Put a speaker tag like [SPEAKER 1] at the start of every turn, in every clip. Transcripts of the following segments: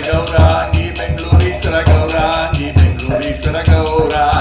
[SPEAKER 1] Gaurangi Benglurishwara Gaurangi Benglurishwara Gaurangi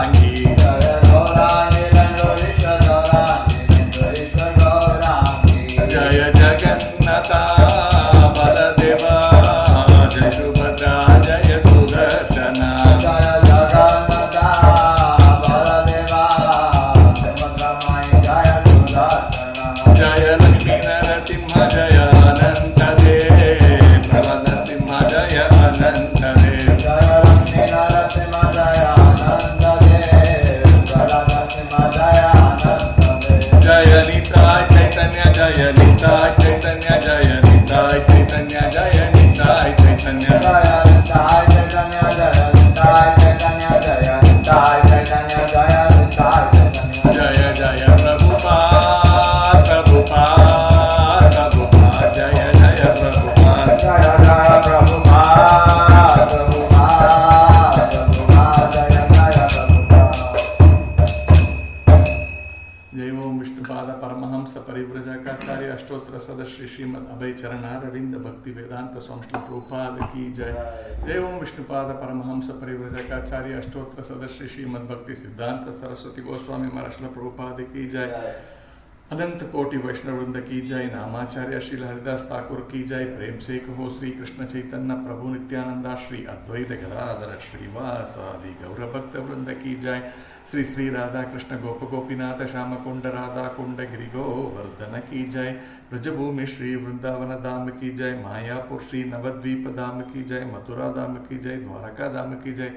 [SPEAKER 1] अष्टोत्तर सदस्य श्रीमद अभय चरणारविंद भक्ति वेदांत स्वामी श्री प्रभुपाद की जय। एवं विष्णुपाद परमहंस परिव्रजकाचार्य अष्टोत्तर सदस्य श्रीमद भक्ति सिद्धांत सरस्वती गोस्वामी महाराज श्री प्रभुपाद की जय। अनंत कोटि वैष्णव वृंद की जय। नामाचार्य श्री हरिदास ठाकुर की जय। प्रेम से कहो श्री कृष्ण चैतन्य प्रभु नित्यानंदा श्री अद्वैत गदाधर श्रीवासादि गौर भक्त वृंद की जय। श्री श्री राधा कृष्ण गोप गोपीनाथ श्याम कुंड राधा कुंड गिरि गोवर्धन की जय। ब्रजभूमि श्री वृंदावन धाम की जय। मायापुर श्री नवद्वीप धाम की जय। मथुरा धाम की जय। द्वारका धाम की जय।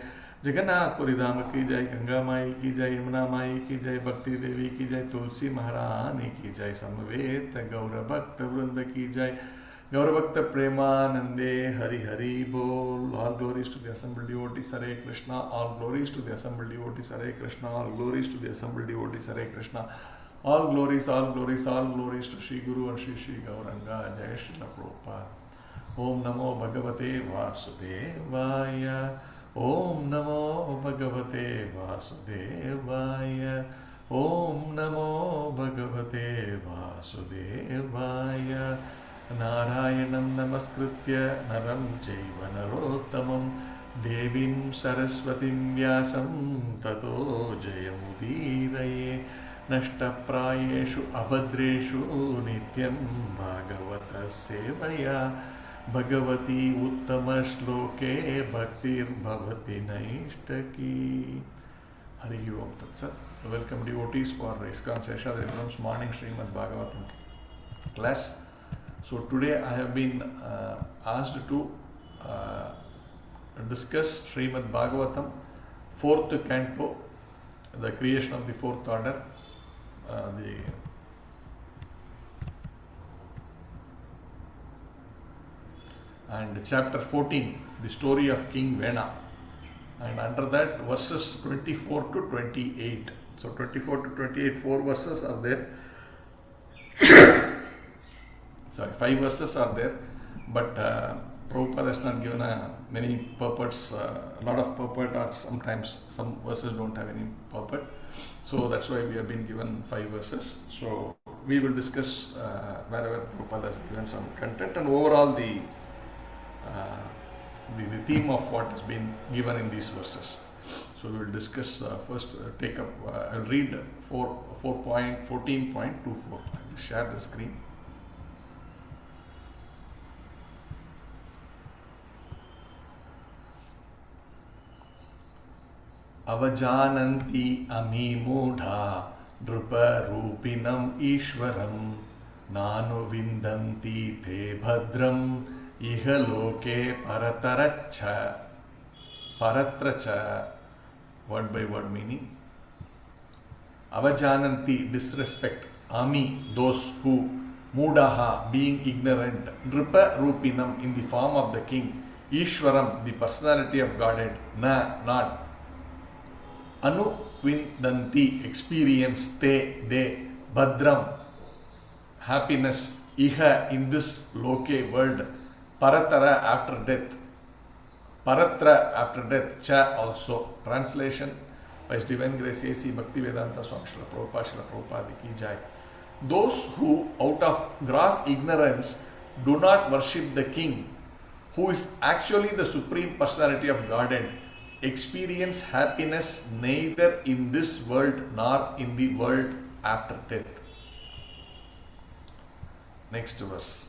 [SPEAKER 1] जगन्नाथपुरी धाम की जय। गंगा माई की जय। यमुना माई की जय। भक्ति देवी की जय। तुलसी महारानी की जय। समवेत गौर भक्त वृंद की जय। गौर भक्त प्रेमानंदे हरि हरि बोल। All glories to the assembled devotees, Hare Krishna. All glories to the assembled devotees, Hare Krishna. All glories to the assembled devotees, Hare Krishna. All glories, all glories, all glories to Shri Guru and Shri Gauranga. Jai Shri Prabhupada. Om Namo Bhagavate Vasudevaya. Om Namo Bhagavate Vasudevaya. Om Namo Bhagavate Vasudevaya. Narayanam Namaskritya Naram Chaiva Narottamam Devim Saraswatim Vyasam Tato Jayamudiraye Nashtaprayeshu Abhadreshu Nityam Bhagavata Sevaya Bhagavati Uttama Shloke Bhaktir Bhavati Naishtaki. Hari Om Tat Sat. So welcome devotees for ISKCON Seshadripuram's morning Srimad Bhagavatam class. So today I have been asked to discuss Srimad Bhagavatam, 4th canto, the creation of the 4th order, and chapter 14, the story of King Vena, and under that verses 24 to 28. So 24 to 28, 4 verses are there. Sorry, 5 verses are there, but Prabhupada has not given many purports, a lot of purport, or sometimes some verses don't have any purport. So that's why we have been given 5 verses. So we will discuss wherever Prabhupada has given some content and overall the theme of what has been given in these verses. So we will discuss first, take up, I'll read 14.24. I will share the screen. Avajananti amimudha druparupinam ishwaram nanu vindanti te bhadram ihaloke paratracha. Word by word meaning. Avajananti, disrespect. Ami, those who. Mudaha, being ignorant. Druparupinam, in the form of the king. Ishwaram, the personality of Godhead. Na, not. Anuvindanti, experience. Te, they. Bhadram, happiness. Iha, in this loke world. Paratara, after death. Paratra, after death. Cha, also. Translation by His Divine Grace A.C. Bhakti Vedanta Swami Srila Prabhupada ki jai. Those who out of gross ignorance do not worship the king, who is actually the Supreme Personality of Godhead, experience happiness neither in this world nor in the world after death. Next verse.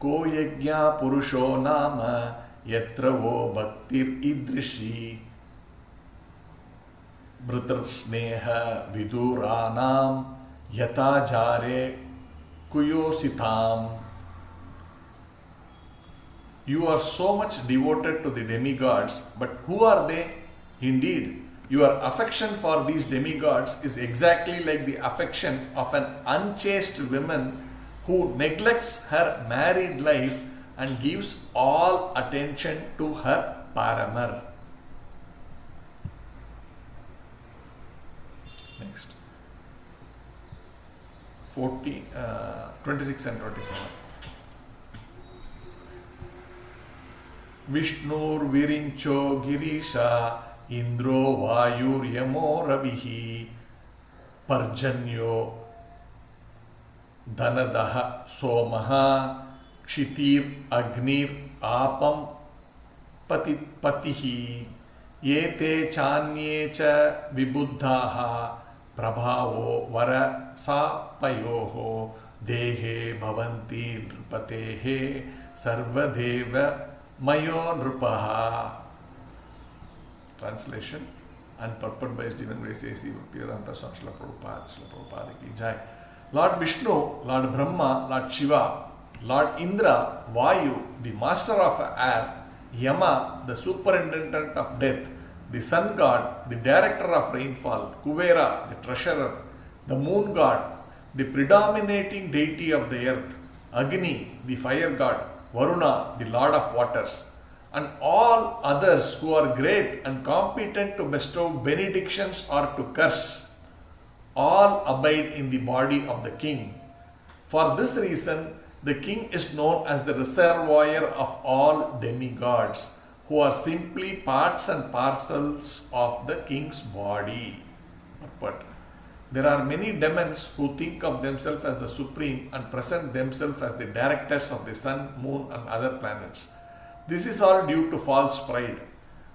[SPEAKER 1] Ko yajna purusho nama yatra vo bhaktir idrishi bhritar sneha viduranam yata jare kuyositam. You are so much devoted to the demigods, but who are they? Indeed, your affection for these demigods is exactly like the affection of an unchaste woman who neglects her married life and gives all attention to her paramar. Next. 26 and 27. Vishnur virincho girisha Indro Vayuryamo Ravihi Parjanyo Dhanadaha Somaha Kshitir Agnir Apam Patihi Yete Chanye Cha Vibuddhaha Prabhavo Vara Sapayoho Dehe Bhavanti Nrupatehe Sarvadeva Mayo Nrupaha. Translation and purport by His Divine Grace A.C. Bhaktivedanta Swami Srila Prabhupada, Srila Prabhupada ki Jai. Lord Vishnu, Lord Brahma, Lord Shiva, Lord Indra, Vayu, the master of air, Yama, the superintendent of death, the sun god, the director of rainfall, Kuvera, the treasurer, the moon god, the predominating deity of the earth, Agni, the fire god, Varuna, the lord of waters, and all others who are great and competent to bestow benedictions or to curse, all abide in the body of the king. For this reason, the king is known as the reservoir of all demigods, who are simply parts and parcels of the king's body. But there are many demons who think of themselves as the supreme and present themselves as the directors of the sun, moon, and other planets. This is all due to false pride.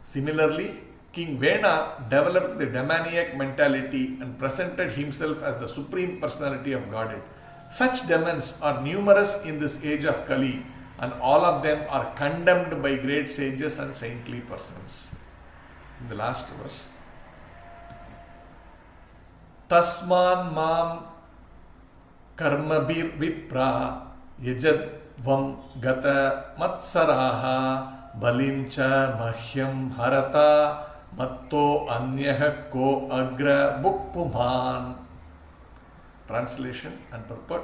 [SPEAKER 1] Similarly, King Vena developed the demoniac mentality and presented himself as the supreme personality of Godhead. Such demons are numerous in this age of Kali, and all of them are condemned by great sages and saintly persons. In the last verse, Tasman mam karmabir vipra yajadvam gata matsaraha balimcha mahyam harata matto anyah ko agra bukpuman. Translation and purport.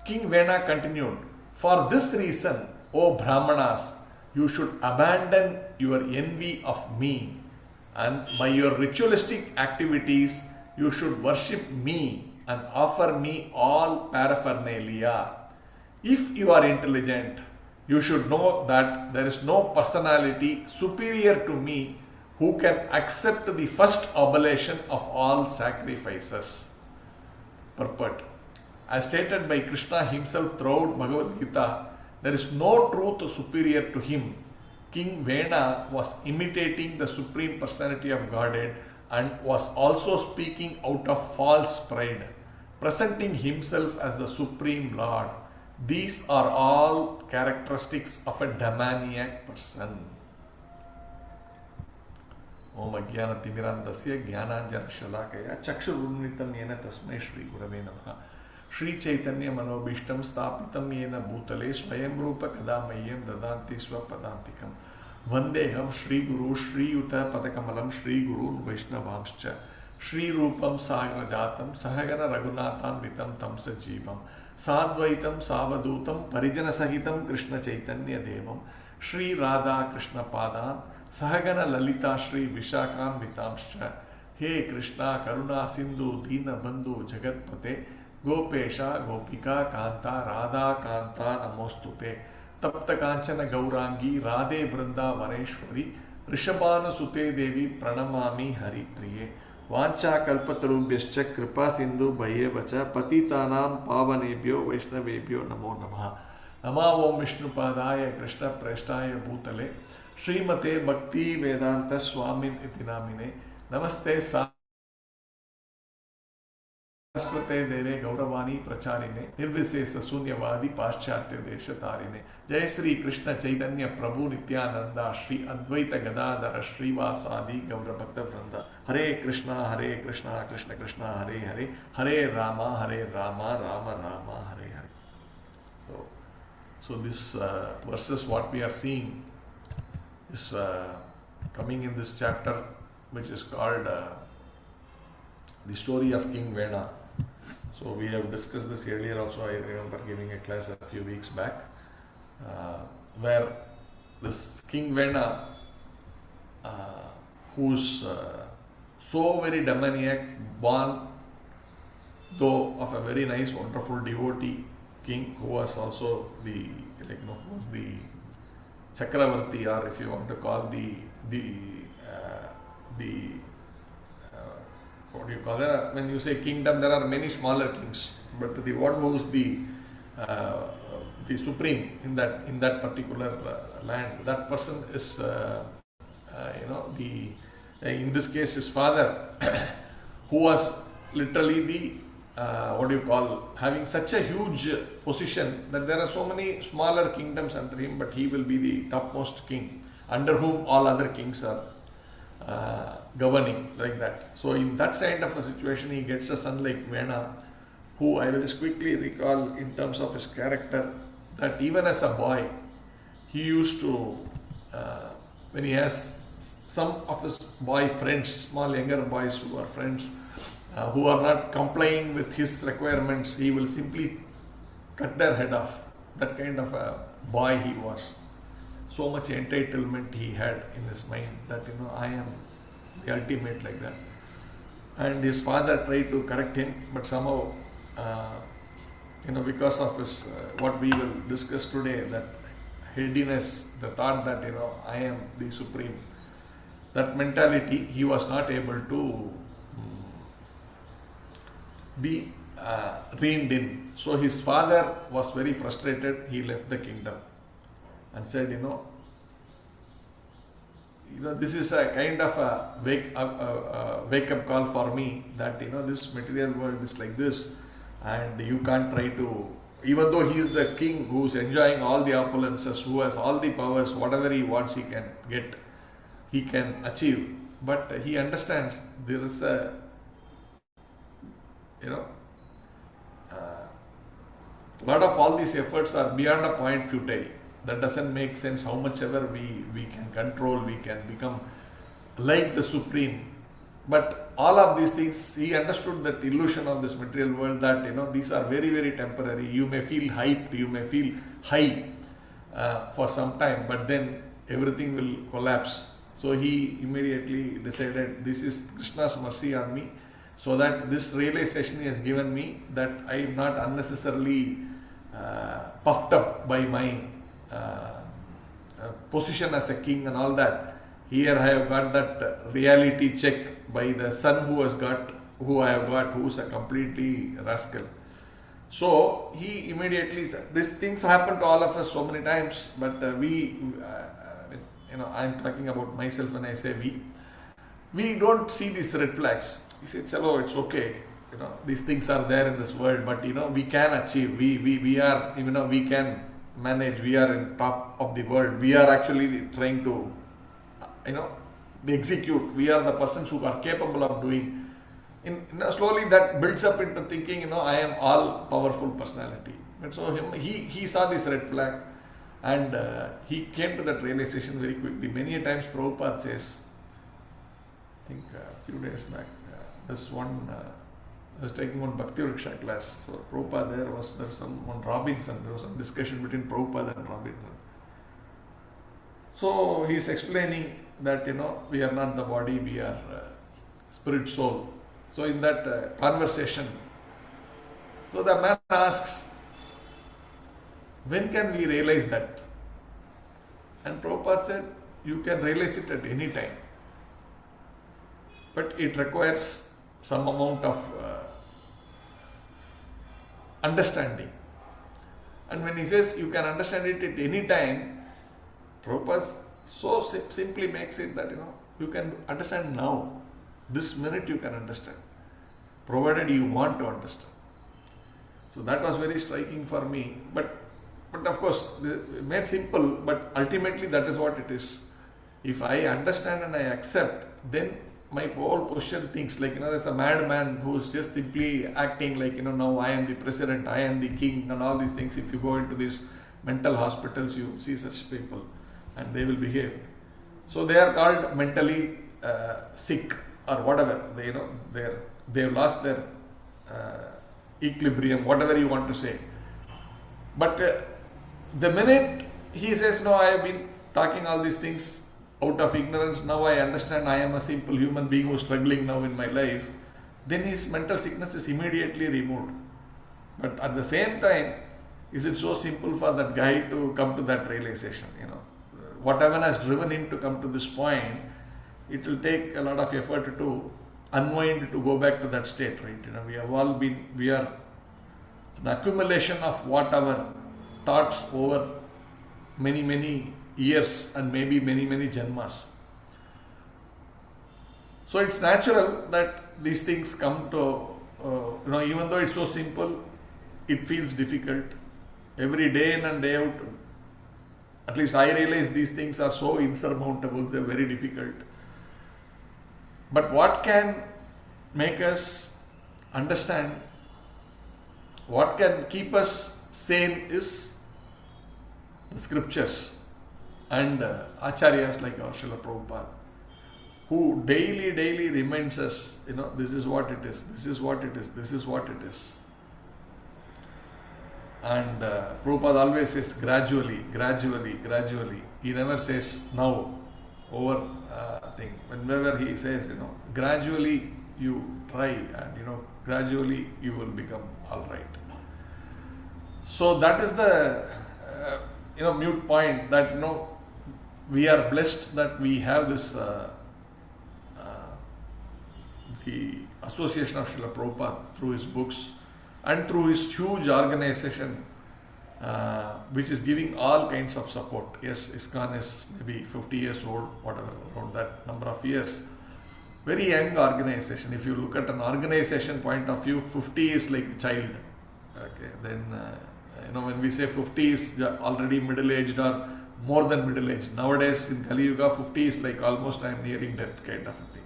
[SPEAKER 1] King Vena continued, for this reason, O Brahmanas, you should abandon your envy of me, and by your ritualistic activities, you should worship me and offer me all paraphernalia. If you are intelligent, you should know that there is no personality superior to me who can accept the first oblation of all sacrifices. Purport. As stated by Krishna himself throughout Bhagavad Gita, there is no truth superior to him. King Vena was imitating the Supreme Personality of Godhead and was also speaking out of false pride, presenting himself as the Supreme Lord. These are all characteristics of a demoniac person. Om Ajnana Timirandasya Jnananjana Shalakaya Chakshurunnitam Yena Tasmai Shri Gurave Namaha Shri Chaitanya Manobishtam Stapitam Yena Bhutale Swayam Rupa Kadamayam Dadanti Swapadantikam Vandeham Shri Guru Shri Yuta Padakamalam Shri Gurun Vaishnavamscha Shri Rupam Sagrajatam Sahagana Raghunathan Vitam Tamsa Jeevam Sadvaitam Savadutam Parijana Sahitam Krishna Chaitanya Devam Shri Radha Krishna Padan Sahagana Lalita Shri Vishakam Vitamscha He Krishna Karuna Sindhu Dina Bandhu Jagatpate Gopesha Gopika Kanta Radha Kanta Namostute Tapta Kanchana Gaurangi Radhe Vrinda Vaneshwari Rishabhana Sute Devi Pranamami Hari Priye Vancha Kalpatarubhyascha Kripa Sindhu Bhaye Vacha Patitanam Pavanebhyo Vaishnavebhyo Namo Namaha Nama Om Vishnupadaya Krishna Preshtaya Bhutale Srimate Bhakti Vedanta Swamin iti namine Namaste Saraswate Deve Gauravani Pracharine Nirvisesa Sunyavadi Paschatya Deshatarine Jai Sri Krishna Chaitanya Prabhu Nityananda Shri Advaita Gadadhara Srivasadi Gaura Bhakta Vranda Hare Krishna Krishna Krishna Hare Hare Hare Rama Rama Rama Hare Hare. So this verses what we are seeing is coming in this chapter, which is called the story of King Vena. So we have discussed this earlier also. I remember giving a class a few weeks back where this King Vena, who's so very demoniac, born though of a very nice wonderful devotee king, who was also the who was the Chakravarti, or if you want to call the the what do you call that? When you say kingdom, there are many smaller kings, but the one who is the supreme in that particular land, that person is in this case his father, who was literally the having such a huge position that there are so many smaller kingdoms under him, but he will be the topmost king, under whom all other kings are governing, like that. So in that kind of a situation, he gets a son like Vena, who I will just quickly recall in terms of his character, that even as a boy, he used to, when he has some of his boy friends, small younger boys who are friends, who are not complying with his requirements, he will simply cut their head off. That kind of a boy he was. So much entitlement he had in his mind that, I am the ultimate, like that. And his father tried to correct him, but somehow, because of his, what we will discuss today, that headiness, the thought that, I am the supreme, that mentality, he was not able to be reined in. So his father was very frustrated. He left the kingdom and said, this is a kind of a wake up call for me, that this material world is like this, and you can't try to, even though he is the king who's enjoying all the opulences, who has all the powers, whatever he wants he can get, he can achieve, but he understands there is a lot of all these efforts are beyond a point futile. That doesn't make sense. How much ever we can control, we can become like the supreme. But all of these things, he understood that illusion of this material world, that these are very, very temporary. You may feel hyped, you may feel high for some time, but then everything will collapse. So he immediately decided, this is Krishna's mercy on me, so that this realization he has given me, that I am not unnecessarily puffed up by my position as a king and all that. Here I have got that reality check by the son who I have got, who is a completely rascal. So he immediately said, these things happen to all of us so many times, but I am talking about myself when I say we don't see these red flags. He said, chalo, it's okay. These things are there in this world, but we can achieve. We are, we can manage. We are in top of the world. We are actually trying to, execute. We are the persons who are capable of doing. Slowly that builds up into thinking, I am all powerful personality. And so he saw this red flag, and he came to that realization very quickly. Many times Prabhupada says, I think a few days back, this one, I was taking one Bhakti Vriksha class. So Prabhupada there was one Robinson. There was some discussion between Prabhupada and Robinson. So he is explaining that we are not the body, we are spirit soul. So in that conversation, so the man asks, when can we realize that? And Prabhupada said, you can realize it at any time, but it requires some amount of understanding. And when he says you can understand it at any time, Prabhupada so simply makes it that you can understand now, this minute you can understand, provided you want to understand. So that was very striking for me, but of course made simple, but ultimately that is what it is. If I understand and I accept, then my whole position thinks like, there's a madman who is just simply acting like, now I am the president, I am the king and all these things. If you go into these mental hospitals, you see such people and they will behave. So they are called mentally sick or whatever. They have lost their equilibrium, whatever you want to say. But the minute he says, no, I have been talking all these things out of ignorance, now I understand I am a simple human being who is struggling now in my life, then his mental sickness is immediately removed. But at the same time, is it so simple for that guy to come to that realization? Whatever has driven him to come to this point, it will take a lot of effort to unwind to go back to that state, right? We are an accumulation of what our thoughts over many years and maybe many janmas. So it's natural that these things come to, even though it's so simple, it feels difficult. Every day in and day out, at least I realize these things are so insurmountable, they're very difficult. But what can make us understand, what can keep us sane is the scriptures and acharyas like our Srila Prabhupada, who daily reminds us, this is what it is, this is what it is, this is what it is. And Prabhupada always says gradually. He never says now, over thing. Whenever he says, gradually you try and, gradually you will become all right. So that is the, mute point that, we are blessed that we have this, the association of Srila Prabhupada through his books and through his huge organization, which is giving all kinds of support. Yes, ISKCON is maybe 50 years old, whatever, around that number of years. Very young organization. If you look at an organization point of view, 50 is like a child. Okay, then, when we say 50 is already middle-aged or more than middle-aged. Nowadays in Kali Yuga, 50 is like almost I am nearing death kind of a thing.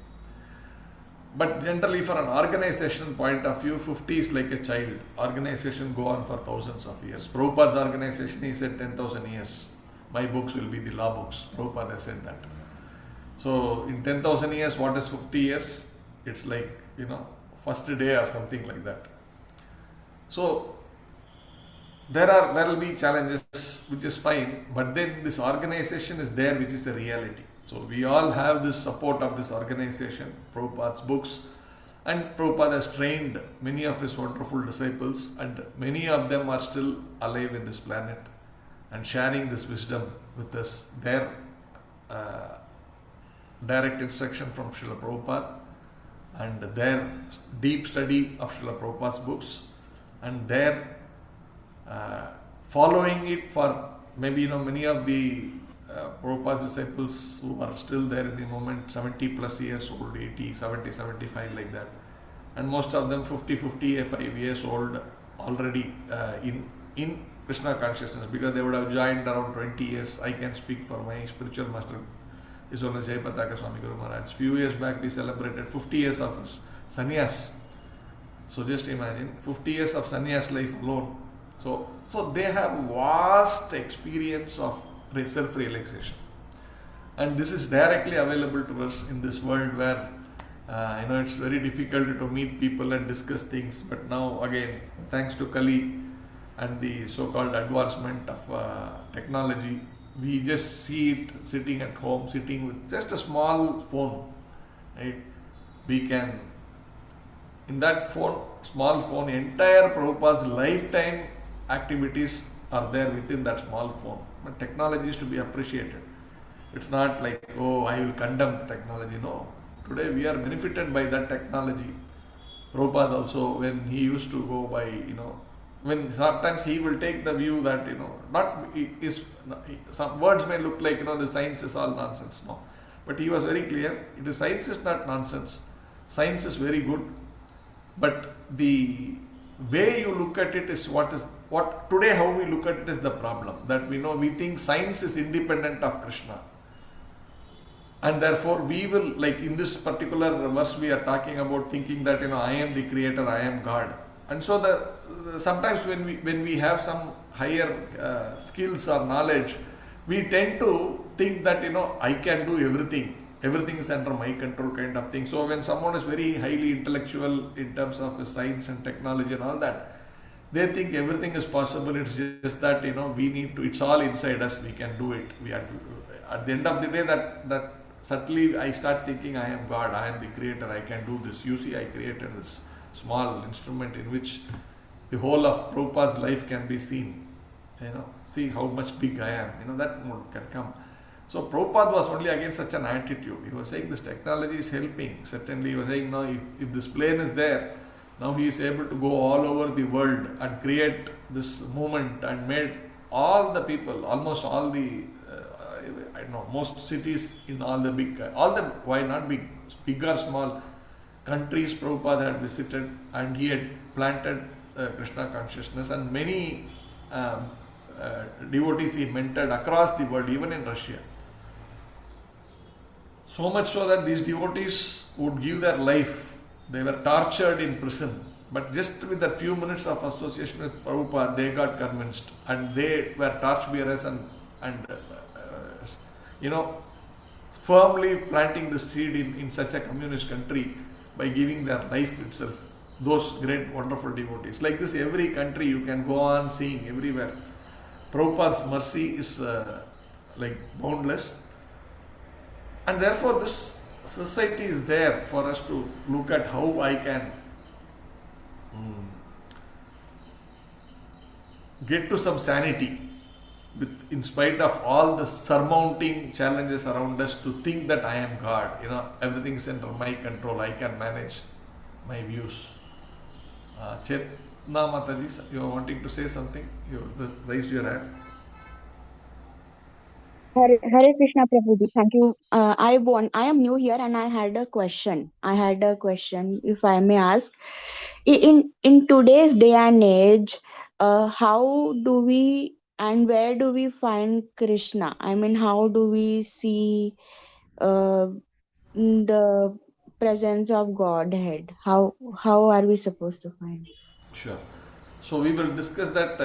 [SPEAKER 1] But generally for an organization point of view, 50 is like a child. Organization go on for thousands of years. Prabhupada's organization, he said 10,000 years. My books will be the law books. Prabhupada said that. So in 10,000 years, what is 50 years? It's like, first day or something like that. So there will be challenges, which is fine. But then this organization is there, which is the reality. So we all have this support of this organization, Prabhupada's books, and Prabhupada has trained many of his wonderful disciples, and many of them are still alive in this planet and sharing this wisdom with us, their direct instruction from Srila Prabhupada and their deep study of Srila Prabhupada's books and their following it for maybe many of the Prabhupada's disciples who are still there in the moment, 70 plus years old, 80, 70, 75 like that, and most of them 55 years old already in Krishna consciousness, because they would have joined around 20 years. I can speak for my spiritual master, Iswala Jayapataka Swami Guru Maharaj. Few years back we celebrated 50 years of his sannyas. So just imagine 50 years of sannyas life alone. So they have vast experience of self-realization, and this is directly available to us in this world where it's very difficult to meet people and discuss things. But now again, thanks to Kali and the so-called advancement of technology, we just see it sitting at home, sitting with just a small phone, right? We can, in that small phone, entire Prabhupada's lifetime activities are there within that small phone. But technology is to be appreciated. It's not like, oh, I will condemn technology. No. Today we are benefited by that technology. Prabhupada also, when he used to go by, when sometimes he will take the view that, some words may look like, the science is all nonsense. No. But he was very clear, science is not nonsense. Science is very good. But the way you look at it is what today how we look at it is the problem. That we think science is independent of Krishna. And therefore we will, like in this particular verse we are talking about, thinking that I am the creator, I am God. And so sometimes when we have some higher skills or knowledge, we tend to think that I can do everything. Everything is under my control kind of thing. So when someone is very highly intellectual in terms of science and technology and all that, they think everything is possible. It's just that we need to. It's all inside us. We can do it. We have to. At the end of the day, that subtly I start thinking I am God. I am the creator. I can do this. You see, I created this small instrument in which the whole of Prabhupada's life can be seen. See how much big I am. That mode can come. So Prabhupada was only against such an attitude. He was saying this technology is helping. Certainly he was saying, no, if this plane is there, now he is able to go all over the world and create this movement and made all the people, almost all the, I don't know, most cities in all the big, why not big or small countries Prabhupada had visited, and he had planted Krishna consciousness, and many devotees he mentored across the world, even in Russia. So much so that these devotees would give their life. They were tortured in prison. But just with that few minutes of association with Prabhupada, they got convinced. And they were torchbearers and firmly planting the seed in such a communist country by giving their life itself. Those great, wonderful devotees. Like this, every country you can go on seeing everywhere. Prabhupada's mercy is like boundless. And therefore this society is there for us to look at how I can get to some sanity in spite of all the surmounting challenges around us, to think that I am God, everything is under my control, I can manage my views. Chetna Mataji, you are wanting to say something? You raised your hand.
[SPEAKER 2] Hare Krishna Prabhuji, thank you. I am new here and I had a question. If I may ask. In today's day and age, how do we and where do we find Krishna? I mean, how do we see the presence of Godhead? How are we supposed to find?
[SPEAKER 1] Sure. So we will discuss that.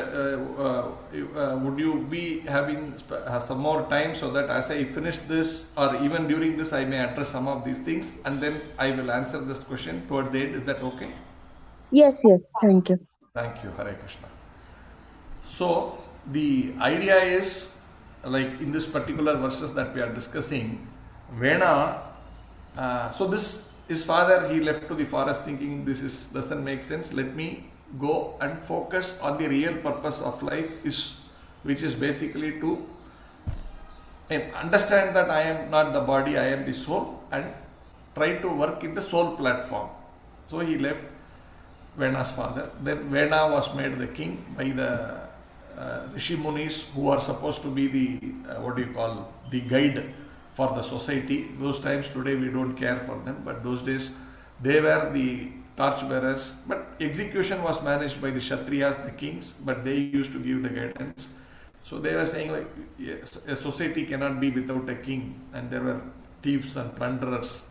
[SPEAKER 1] Would you be having some more time, so that as I finish this, or even during this, I may address some of these things, and then I will answer this question toward the end. Is that okay?
[SPEAKER 2] Yes, thank you.
[SPEAKER 1] Thank you, Hare Krishna. So the idea is, like in this particular verses that we are discussing, Vena, so this, his father, he left to the forest thinking this doesn't make sense, let me go and focus on the real purpose of life, which is basically to understand that I am not the body, I am the soul, and try to work in the soul platform. So he left Vena's father. Then Vena was made the king by the Rishi Munis, who are supposed to be the the guide for the society. Those times, today we don't care for them, but those days they were the torchbearers. But execution was managed by the Kshatriyas, the kings, but they used to give the guidance. So they were saying, like, yes, a society cannot be without a king, and there were thieves and plunderers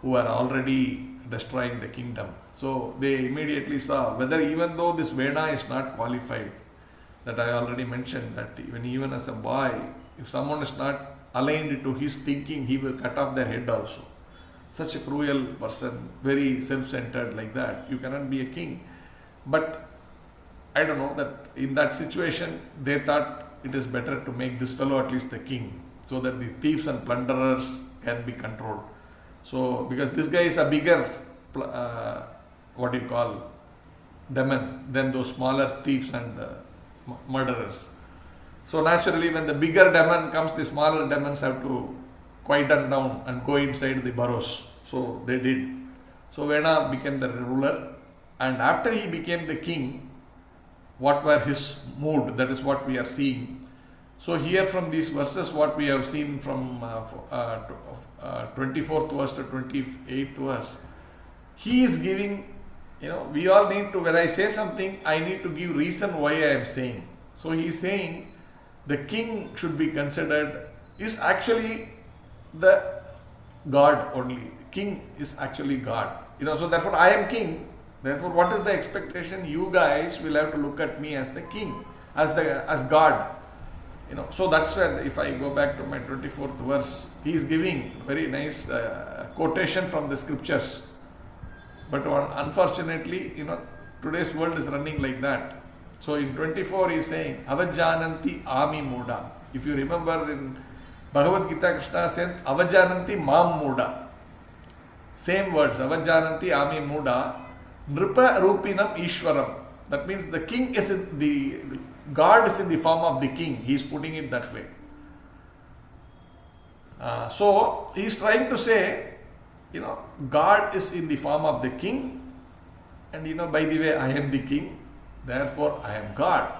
[SPEAKER 1] who were already destroying the kingdom. So they immediately saw whether, even though this Vena is not qualified, that I already mentioned, that even as a boy, if someone is not aligned to his thinking, he will cut off their head also. Such a cruel person, very self-centered like that, you cannot be a king. But I don't know, that in that situation they thought it is better to make this fellow at least the king, so that the thieves and plunderers can be controlled. So because this guy is a bigger demon than those smaller thieves and murderers. So naturally, when the bigger demon comes, the smaller demons have to quieten down and go inside the burrows. So they did. So Vena became the ruler, and after he became the king, what were his mood? That is what we are seeing. So here from these verses, what we have seen from 24th verse to 28th verse, he is giving, we all need to, when I say something, I need to give reason why I am saying. So he is saying the king should be considered is actually the God only. King is actually God. So therefore I am king. Therefore, what is the expectation? You guys will have to look at me as the king, as God. So that's where, if I go back to my 24th verse, he is giving very nice quotation from the scriptures. But unfortunately, today's world is running like that. So in 24 he is saying, Avajananti Ami Muda. If you remember in Bhagavad Gita, Krishna said, Avajananti Mam Muda. Same words, Avajananti Ami Muda. Nripa Rupinam Ishwaram. That means the king is God is in the form of the king. He is putting it that way. So he is trying to say, God is in the form of the king, and by the way, I am the king, therefore I am God.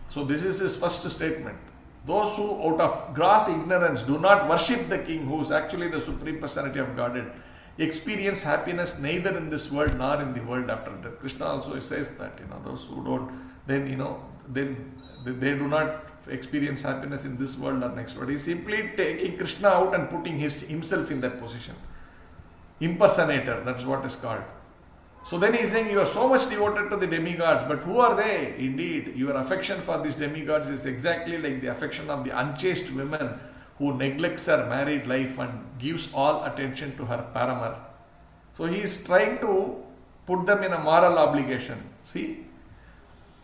[SPEAKER 1] So this is his first statement. Those who out of gross ignorance do not worship the king, who is actually the Supreme Personality of Godhead, experience happiness neither in this world nor in the world after death. Krishna also says that, those who don't, then they do not experience happiness in this world or next world. He is simply taking Krishna out and putting himself in that position. Impersonator, that's what is called. So then he is saying, you are so much devoted to the demigods, but who are they? Indeed, your affection for these demigods is exactly like the affection of the unchaste woman who neglects her married life and gives all attention to her paramour. So he is trying to put them in a moral obligation. See,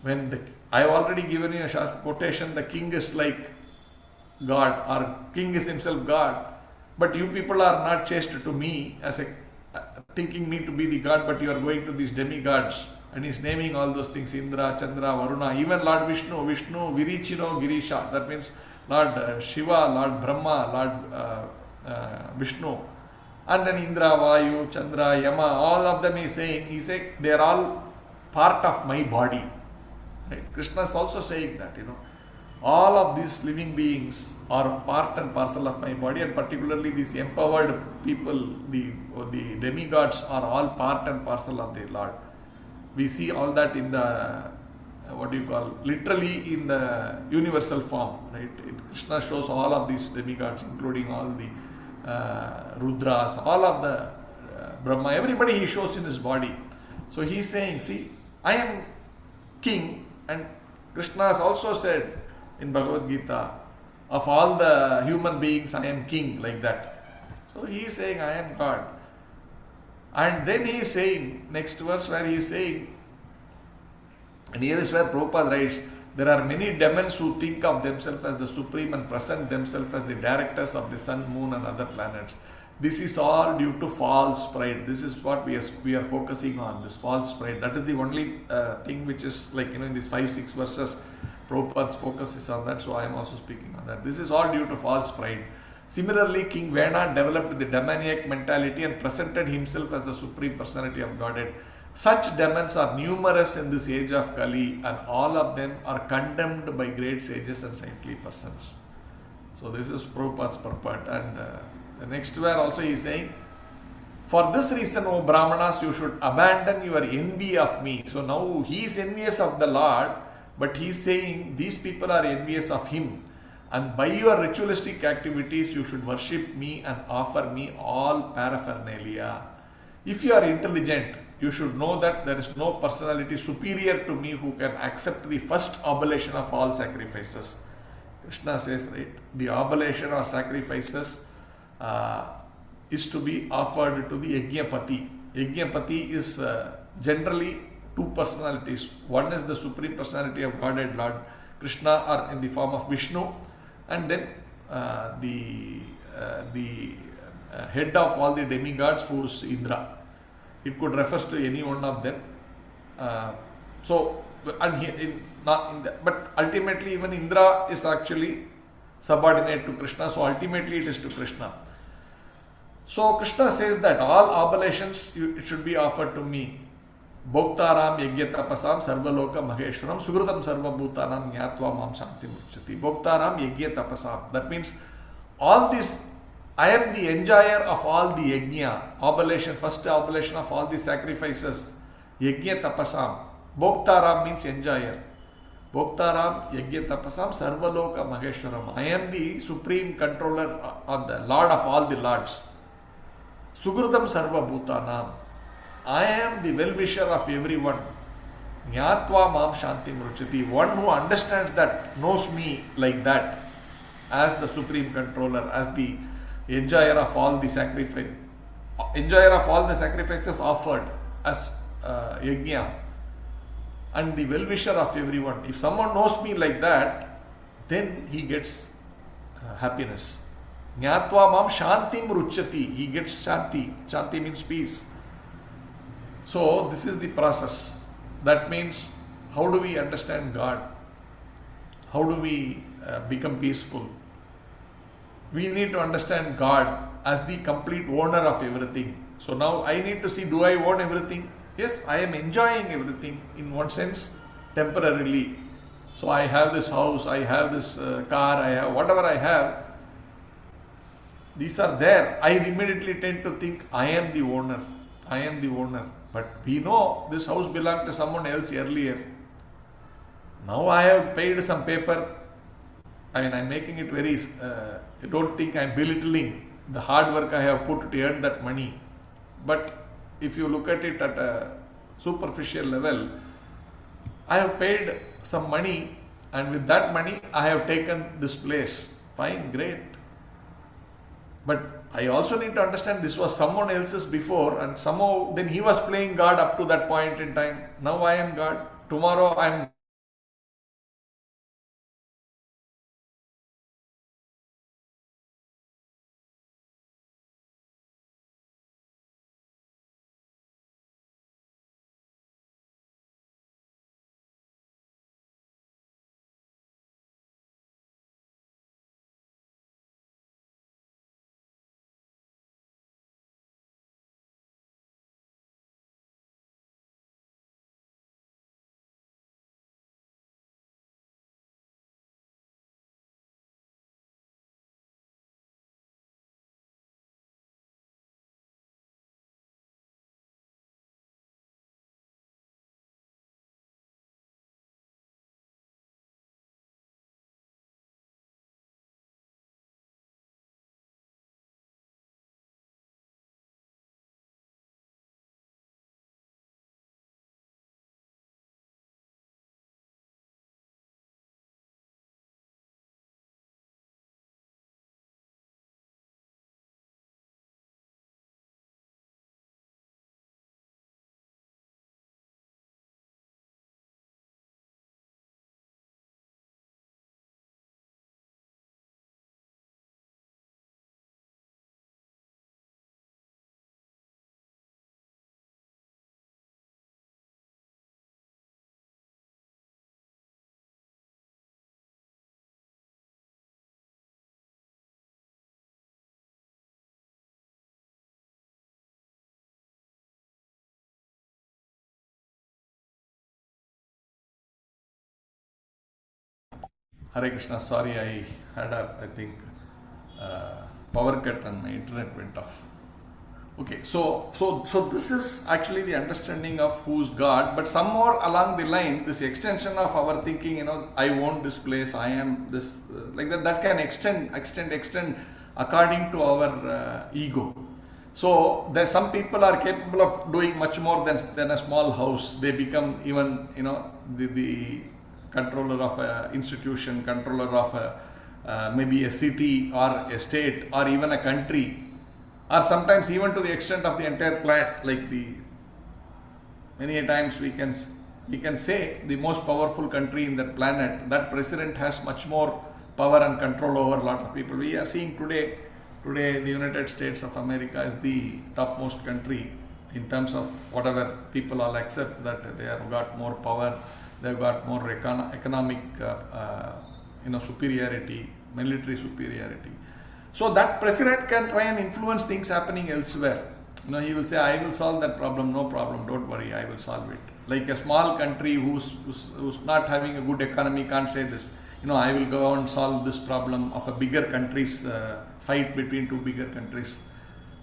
[SPEAKER 1] I have already given you a quotation, the king is like God, or king is himself God, but you people are not chaste to me as thinking me to be the God, but you are going to these demigods, and he is naming all those things, Indra, Chandra, Varuna, even Lord Vishnu, Virichino, Girisha, that means Lord Shiva, Lord Brahma, Lord Vishnu, and then Indra, Vayu, Chandra, Yama, all of them he is saying they are all part of my body. Right? Krishna is also saying that, all of these living beings are part and parcel of my body, and particularly these empowered people, the demigods are all part and parcel of the Lord. We see all that in the, literally in the universal form, right? Krishna shows all of these demigods, including all the Rudras, all of the Brahma, everybody he shows in his body. So he is saying, see, I am king, and Krishna has also said in Bhagavad Gita, of all the human beings, I am king, like that. So he is saying, I am God. And then he is saying, next verse where he is saying, and here is where Prabhupada writes, there are many demons who think of themselves as the supreme and present themselves as the directors of the sun, moon and other planets. This is all due to false pride. This is what we are focusing on, this false pride. That is the only thing which is like, in these 5-6 verses, Prabhupada's focus is on that, so I am also speaking on that. This is all due to false pride. Similarly, King Vena developed the demoniac mentality and presented himself as the Supreme Personality of Godhead. Such demons are numerous in this age of Kali, and all of them are condemned by great sages and saintly persons. So this is Prabhupada's purport. And the next where also he is saying, for this reason, O Brahmanas, you should abandon your envy of me. So now he is envious of the Lord, but he is saying these people are envious of him. And by your ritualistic activities, you should worship me and offer me all paraphernalia. If you are intelligent, you should know that there is no personality superior to me who can accept the first oblation of all sacrifices. Krishna says, right, the oblation or sacrifices is to be offered to the Yajnapati. Yajnapati is generally two personalities. One is the Supreme Personality of Godhead, Lord Krishna, or in the form of Vishnu, and then the head of all the demigods, who is Indra. It could refer to any one of them. But ultimately even Indra is actually subordinate to Krishna, so ultimately it is to Krishna. So Krishna says that all oblations it should be offered to me. Bhoktaram yajnatapasam sarvaloka maheshwaram sugrutam sarvabhutanam nyatva mam shanti murchati. Bhoktaram yajnatapasam. That means all this, I am the enjoyer of all the yajna, oblation, first oblation of all the sacrifices. Yajnatapasam. Bhoktaram means enjoyer. Bhoktaram yajnatapasam sarvaloka maheshwaram. I am the supreme controller on the Lord of all the lords. Sugrutam sarvabhutanam. I am the well-wisher of everyone. Nyatva mam shanti mruchati. One who understands that, knows me like that, as the supreme controller, as the enjoyer of all the sacrifice, enjoyer of all the sacrifices offered as yajna, and the well-wisher of everyone. If someone knows me like that, then he gets happiness. Nyatva mam shanti mruchati. He gets shanti. Shanti means peace. So this is the process. That means, how do we understand God? How do we become peaceful? we need to understand God as the complete owner of everything. So now I need to see, do I own everything? Yes, I am enjoying everything in one sense temporarily. So I have this house, I have this car, I have whatever I have. These are there. I immediately tend to think I am the owner. I am the owner. But we know this house belonged to someone else earlier. Now I have paid some paper. I mean, I'm making it very, I don't think I'm belittling the hard work I have put to earn that money. But if you look at it at a superficial level, I have paid some money, and with that money I have taken this place. Fine, great. But I also need to understand this was someone else's before, and somehow then he was playing God up to that point in time. Now I am God. Tomorrow I am. Hare Krishna, sorry, I had I think, power cut and my internet went off. Okay, so this is actually the understanding of who's God, but somewhere along the line, this extension of our thinking, I own this place, I am this, like that can extend according to our ego. So there some people are capable of doing much more than a small house. They become even, the controller of an institution, controller of maybe a city or a state or even a country, or sometimes even to the extent of the entire planet. Like many times we can say the most powerful country in that planet, that president has much more power and control over a lot of people. We are seeing today the United States of America is the topmost country in terms of whatever people all accept that they have got more power, they have got more economic superiority, military superiority. So that president can try and influence things happening elsewhere. He will say, I will solve that problem, no problem, don't worry, I will solve it. Like a small country who's not having a good economy can't say this, I will go and solve this problem of a bigger country's fight between two bigger countries.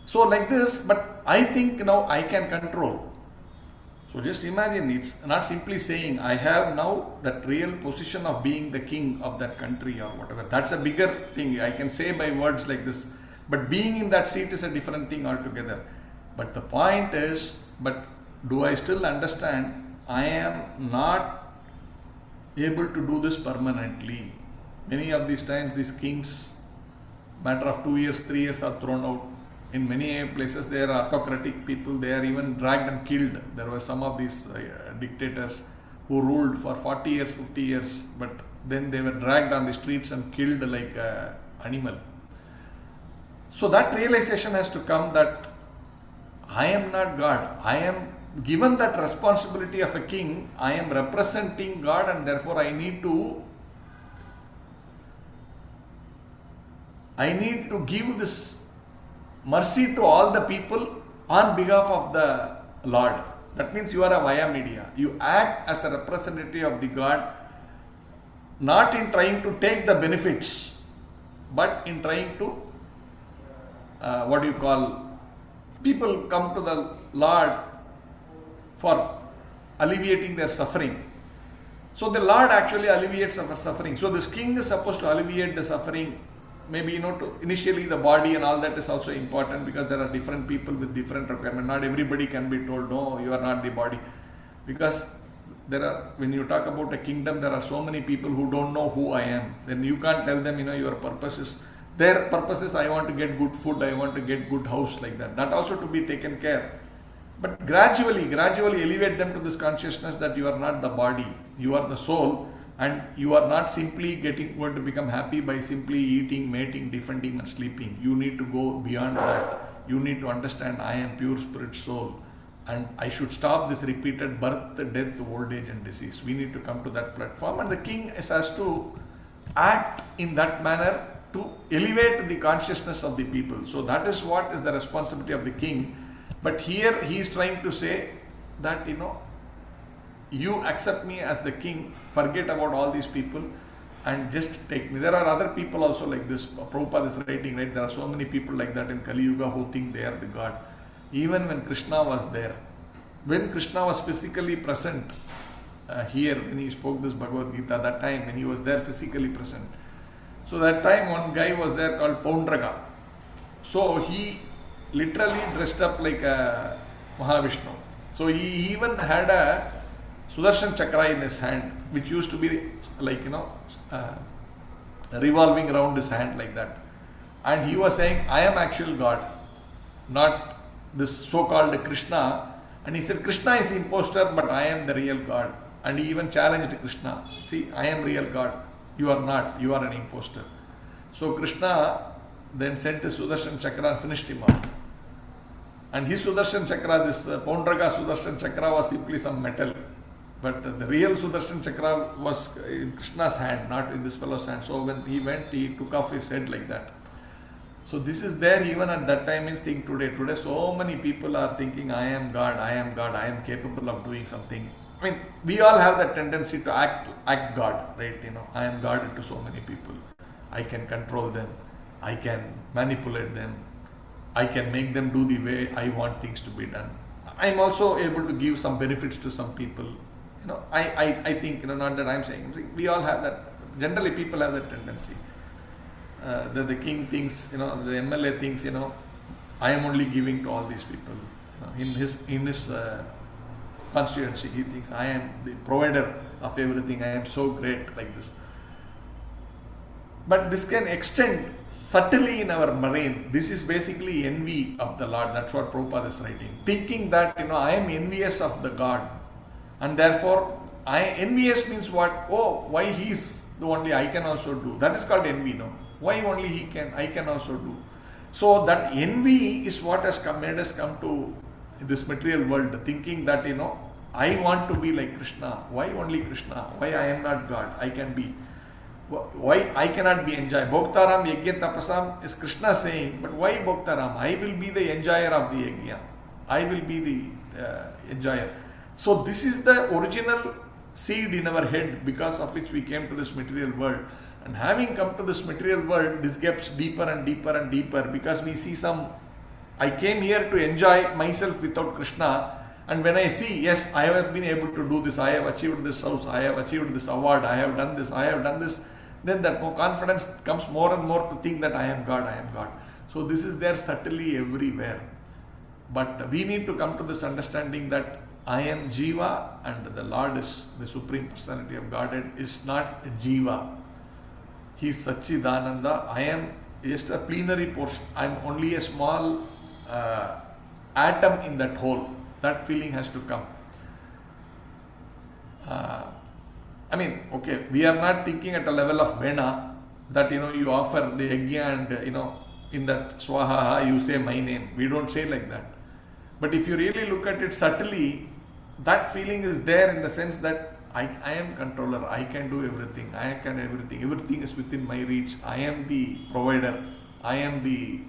[SPEAKER 1] So like this, but I think I can control. So just imagine, it's not simply saying I have now that real position of being the king of that country or whatever. That's a bigger thing. I can say by words like this. But being in that seat is a different thing altogether. But the point is, but do I still understand I am not able to do this permanently? Many of these times these kings, matter of 2 years, 3 years are thrown out. In many places they are autocratic people, they are even dragged and killed. There were some of these dictators who ruled for 40 years, 50 years, but then they were dragged on the streets and killed like an animal. So that realization has to come that I am not God. I am given that responsibility of a king. I am representing God, and therefore I need to I need to give this mercy to all the people on behalf of the Lord. That means you are a via media. You act as a representative of the God, not in trying to take the benefits, but in trying to, people come to the Lord for alleviating their suffering. So the Lord actually alleviates our suffering. So this king is supposed to alleviate the suffering. Maybe, initially the body and all that is also important, because there are different people with different requirements. Not everybody can be told, no, you are not the body. Because when you talk about a kingdom, there are so many people who don't know who I am. Then you can't tell them, your purpose is, their purpose is, I want to get good food, I want to get good house, like that. That also to be taken care. But gradually elevate them to this consciousness that you are not the body, you are the soul, and you are not simply going to become happy by simply eating, mating, defending and sleeping. You need to go beyond that. You need to understand, I am pure spirit soul, and I should stop this repeated birth, death, old age and disease. We need to come to that platform, and the king has to act in that manner to elevate the consciousness of the people. So that is what is the responsibility of the king. But here he is trying to say that, you accept me as the king, forget about all these people and just take me. There are other people also like this. Prabhupada is writing, right? There are so many people like that in Kali Yuga who think they are the God. Even when Krishna was there, when Krishna was physically present here, when he spoke this Bhagavad Gita, that time when he was there physically present. So that time one guy was there called Poundraga. So he literally dressed up like a Mahavishnu. So he even had a Sudarshan Chakra in his hand, which used to be like, revolving around his hand like that. And he was saying, I am actual God, not this so-called Krishna. And he said, Krishna is imposter, but I am the real God. And he even challenged Krishna. See, I am real God. You are not. You are an imposter. So Krishna then sent his Sudarshan Chakra and finished him off. And his Sudarshan Chakra, this Poundraga Sudarshan Chakra, was simply some metal. But the real Sudarshan Chakra was in Krishna's hand, not in this fellow's hand. So when he went, he took off his head like that. So this is there even at that time means think today. Today so many people are thinking, I am God, I am God, I am capable of doing something. I mean, we all have that tendency to act God, right? I am God to so many people. I can control them. I can manipulate them. I can make them do the way I want things to be done. I am also able to give some benefits to some people. I think, not that I am saying, we all have that. Generally, people have that tendency. That the king thinks, the MLA thinks, I am only giving to all these people. In his constituency, he thinks, I am the provider of everything. I am so great like this. But this can extend subtly in our brain. This is basically envy of the Lord. That's what Prabhupada is writing. Thinking that, I am envious of the God. And therefore, envious means what? Oh, why he is the only I can also do. That is called envy, no? Why only he can, I can also do. So that envy is what has made us come to this material world, thinking that, I want to be like Krishna. Why only Krishna? Why I am not God? I can be. Why I cannot be enjoy? Bhoktaram yajna tapasam is Krishna saying, but why Bhoktaram? I will be the enjoyer of the yajna. I will be the enjoyer. So this is the original seed in our head because of which we came to this material world. And having come to this material world, this gets deeper and deeper and deeper because we see I came here to enjoy myself without Krishna. And when I see, yes, I have been able to do this, I have achieved this house, I have achieved this award, I have done this, then that more confidence comes more and more to think that I am God, I am God. So this is there subtly everywhere. But we need to come to this understanding that I am Jiva and the Lord is the Supreme Personality of Godhead is not Jiva. He is Satchidananda. I am just a plenary portion. I am only a small atom in that whole. That feeling has to come. We are not thinking at a level of Vena that, you offer the yajna and, in that Swaha, you say my name. We don't say like that. But if you really look at it subtly, that feeling is there in the sense that I am controller, I can do everything, everything is within my reach, I am the provider, I am the,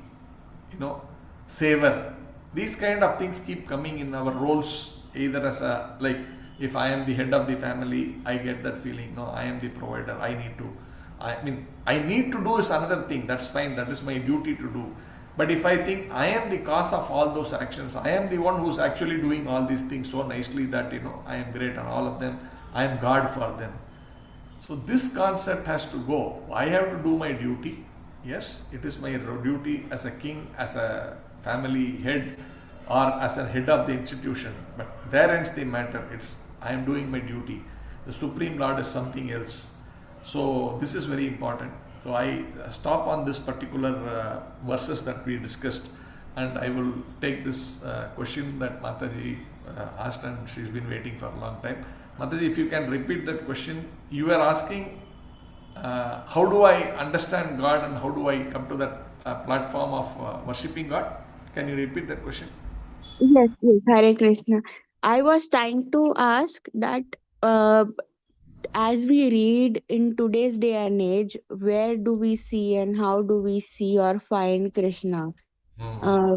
[SPEAKER 1] saver. These kind of things keep coming in our roles, either as a, like, if I am the head of the family, I get that feeling, no, I am the provider, I need to do is another thing, that's fine, that is my duty to do. But if I think I am the cause of all those actions, I am the one who's actually doing all these things so nicely that, I am great on all of them, I am God for them. So this concept has to go. I have to do my duty. Yes, it is my duty as a king, as a family head, or as a head of the institution. But there ends the matter. I am doing my duty. The Supreme Lord is something else. So this is very important. So I stop on this particular verses that we discussed, and I will take this question that Mataji asked, and she's been waiting for a long time. Mataji, if you can repeat that question, you are asking how do I understand God and how do I come to that platform of worshipping God? Can you repeat that question?
[SPEAKER 2] Yes, Hare Krishna. I was trying to ask that as we read in today's day and age, where do we see and how do we see or find Krishna? Uh,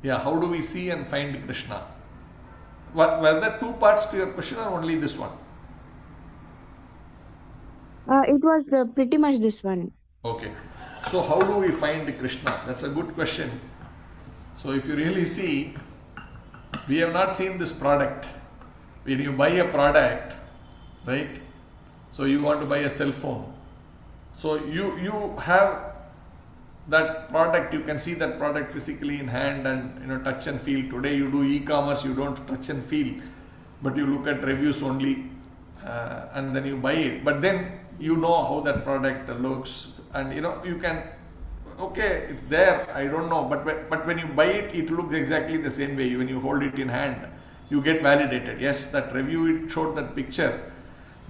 [SPEAKER 1] Yeah, how do we see and find Krishna? Were there two parts to your question or only this one?
[SPEAKER 2] it was pretty much this one.
[SPEAKER 1] Okay. So how do we find Krishna? That's a good question. So if you really see, we have not seen this product. When you buy a product, right? So you want to buy a cell phone. So you have that product, you can see that product physically in hand and touch and feel. Today you do e-commerce, you don't touch and feel, but you look at reviews only, and then you buy it. But then you know how that product looks, and you can, okay, it's there, I don't know, but when you buy it, it looks exactly the same way. When you hold it in hand, you get validated. Yes, that review, it showed that picture,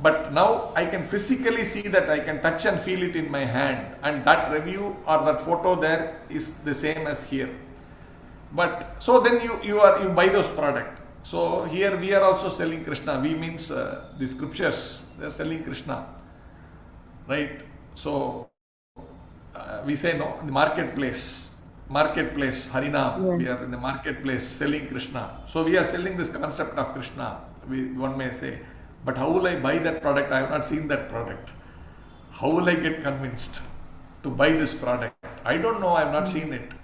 [SPEAKER 1] but now I can physically see that, I can touch and feel it in my hand, and that review or that photo there is the same as here. But so then you buy those product. So here we are also selling Krishna. We means the scriptures, they are selling Krishna, right? So we say no, the marketplace, Harinam.
[SPEAKER 2] Yeah.
[SPEAKER 1] We are in the marketplace selling Krishna. So we are selling this concept of Krishna, one may say. But how will I buy that product? I have not seen that product. How will I get convinced to buy this product? I don't know, I have not seen it.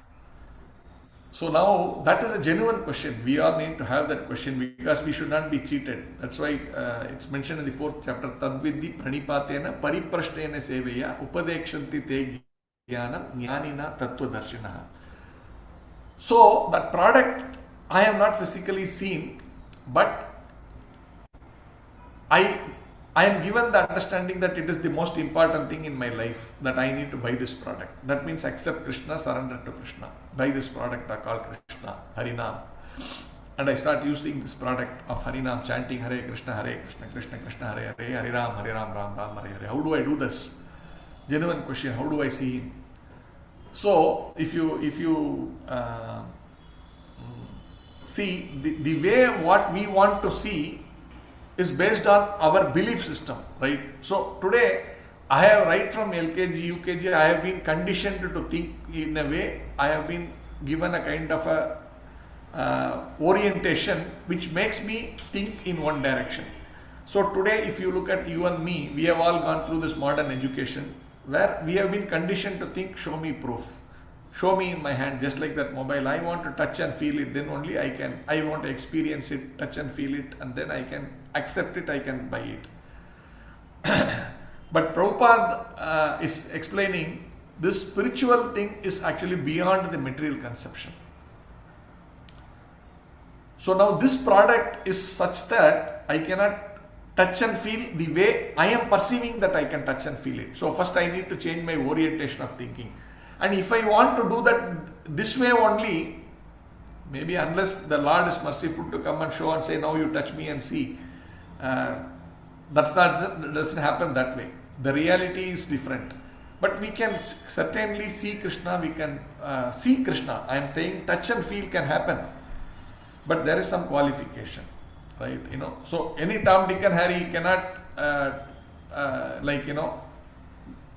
[SPEAKER 1] So now that is a genuine question. We all need to have that question because we should not be cheated. That's why it's mentioned in the 4th chapter. Tadvidhi pranipatena pariprashtena seveya upadekshanti te jnanam jnanina tattvadarshinaha. So that product I have not physically seen, but I am given the understanding that it is the most important thing in my life, that I need to buy this product. That means accept Krishna, surrender to Krishna. Buy this product called Krishna, Harinam. And I start using this product of Harinam, chanting Hare Krishna, Krishna Krishna, Hare Hare, Hare Ram, Ram Ram, Hare Hare. How do I do this? Genuine question, how do I see him? So if you see the way what we want to see is based on our belief system, right? So today, I have right from LKG, UKG, I have been conditioned to think in a way. I have been given a kind of a orientation which makes me think in one direction. So today, if you look at you and me, we have all gone through this modern education where we have been conditioned to think, show me proof. Show me in my hand, just like that mobile. I want to touch and feel it, then only I want to experience it, touch and feel it, and then I can accept it, I can buy it. But Prabhupada is explaining this spiritual thing is actually beyond the material conception. So now this product is such that I cannot touch and feel the way I am perceiving that I can touch and feel it. So first I need to change my orientation of thinking. And if I want to do that this way only, maybe unless the Lord is merciful to come and show and say, now you touch me and see, doesn't happen that way. The reality is different. But we can certainly see Krishna, we can see Krishna. I am saying touch and feel can happen. But there is some qualification, right? So any Tom, Dick and Harry cannot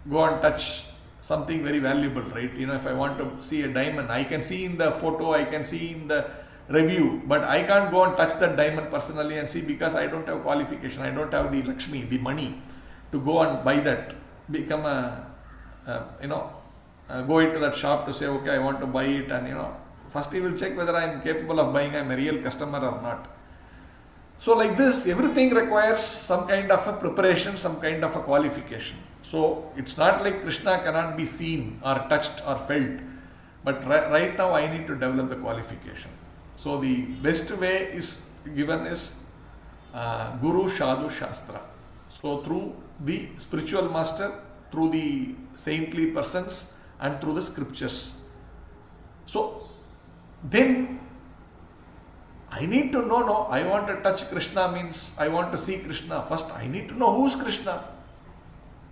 [SPEAKER 1] go and touch something very valuable, right? If I want to see a diamond, I can see in the photo, I can see in the review, but I can't go and touch that diamond personally and see, because I don't have qualification, I don't have the Lakshmi, the money to go and buy that, become go into that shop to say, okay, I want to buy it, and first he will check whether I am capable of buying, I am a real customer or not. So like this, everything requires some kind of a preparation, some kind of a qualification. So it's not like Krishna cannot be seen or touched or felt, but right now I need to develop the qualification. So the best way is given is Guru Shadhu Shastra. So through the spiritual master, through the saintly persons, and through the scriptures. So then I need to know, no, I want to touch Krishna means I want to see Krishna. First I need to know who's Krishna.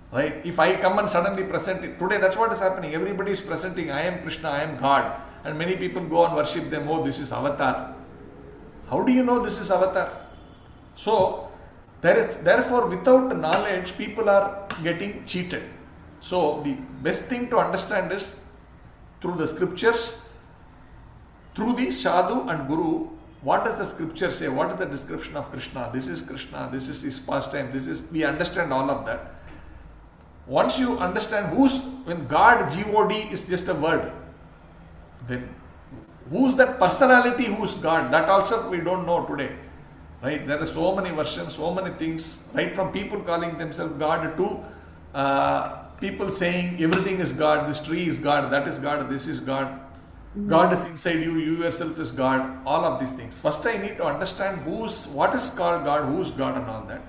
[SPEAKER 1] Right? If I come and suddenly present it, today that's what is happening. Everybody is presenting, I am Krishna, I am God. And many people go and worship them, oh, this is avatar. How do you know this is avatar? So, therefore, without knowledge, people are getting cheated. So, the best thing to understand is through the scriptures, through the Sadhu and Guru, what does the scripture say? What is the description of Krishna? This is Krishna, this is his pastime, we understand all of that. Once you understand when God, God is just a word, then who's that personality, who's God? That also we don't know today. Right? There are so many versions, so many things, right from people calling themselves God to people saying everything is God, this tree is God, that is God, this is God. God is inside you, you yourself is God, all of these things. First I need to understand what is called God, who's God and all that.